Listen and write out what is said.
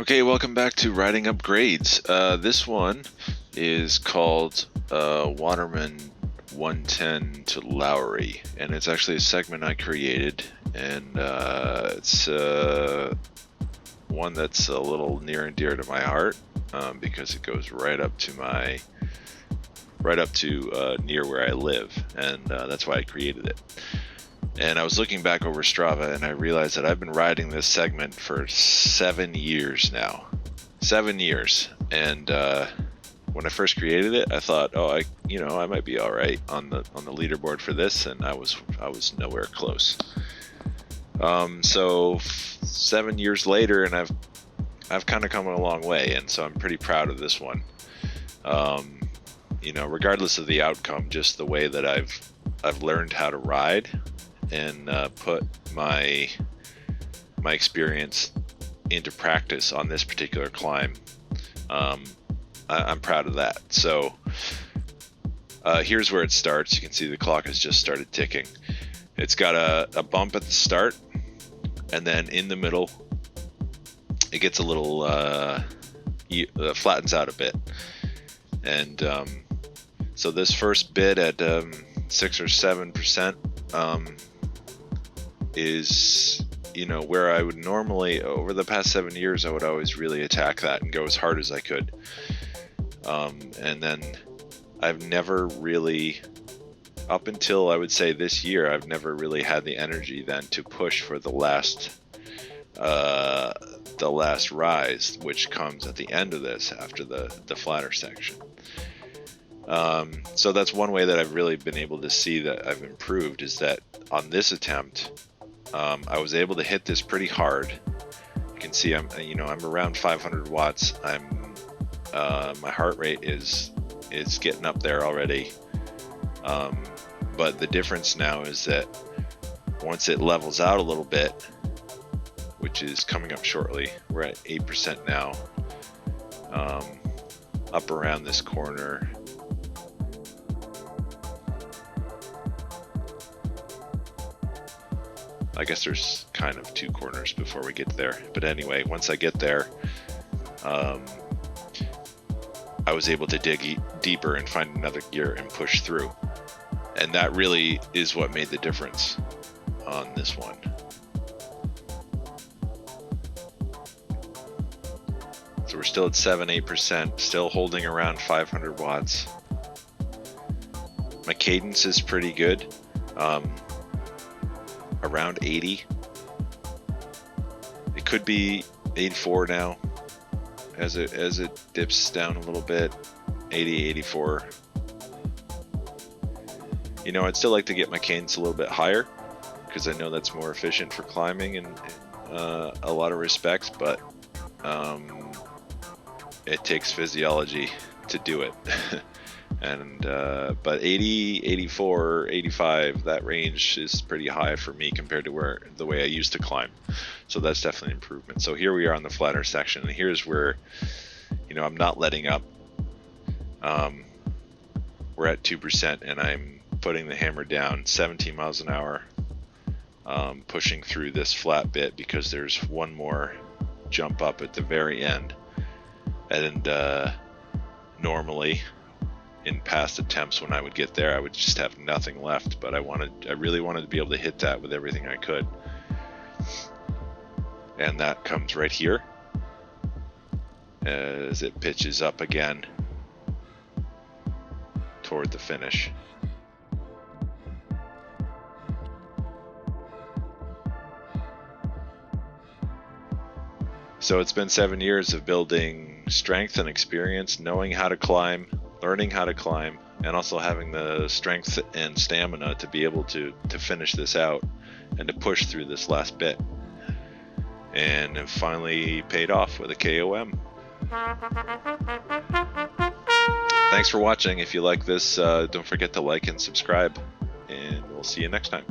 Okay, welcome back to Riding Up Grades. This one is called Waterman 110 to Lowry, and it's actually a segment I created, and it's one that's a little near and dear to my heart because it goes right up to near where I live, and that's why I created it. And I was looking back over Strava, and I realized that I've been riding this segment for 7 years now. 7 years. And when I first created it, I thought, I might be all right on the leaderboard for this, and I was nowhere close. So 7 years later, and I've kind of come a long way, and so I'm pretty proud of this one. Regardless of the outcome, just the way that I've learned how to ride and put my experience into practice on this particular climb. I'm proud of that. So here's where it starts. You can see the clock has just started ticking. It's got a bump at the start, and then in the middle it gets a little flattens out a bit. And so this first bit at 6 or 7% is where I would normally, over the past 7 years, I would always really attack that and go as hard as I could. And then I've never really, up until I would say this year, I've never really had the energy then to push for the last rise, which comes at the end of this after the flatter section. So that's one way that I've really been able to see that I've improved, is that on this attempt, I was able to hit this pretty hard. You can see I'm around 500 watts. My heart rate is getting up there already. But the difference now is that once it levels out a little bit, which is coming up shortly, we're at 8% now, up around this corner. I guess there's kind of two corners before we get there. But anyway, once I get there, I was able to dig deeper and find another gear and push through. And that really is what made the difference on this one. So we're still at 7-8%, still holding around 500 watts. My cadence is pretty good. Around 80. It could be 84 now as it dips down a little bit. 80, 84. I'd still like to get my cadence a little bit higher because I know that's more efficient for climbing in a lot of respects, but it takes physiology to do it. And but 80, 84, 85, that range is pretty high for me compared to the way I used to climb. So that's definitely an improvement. So here we are on the flatter section, and here's where I'm not letting up. We're at 2%, and I'm putting the hammer down 17 miles an hour, pushing through this flat bit because there's one more jump up at the very end. And normally in past attempts, when I would get there, I would just have nothing left, but I really wanted to be able to hit that with everything I could. And that comes right here as it pitches up again toward the finish. So it's been 7 years of building strength and experience, knowing how to climb, learning how to climb, and also having the strength and stamina to be able to finish this out and to push through this last bit. And it finally paid off with a KOM. Thanks for watching. If you like this, don't forget to like and subscribe, and we'll see you next time.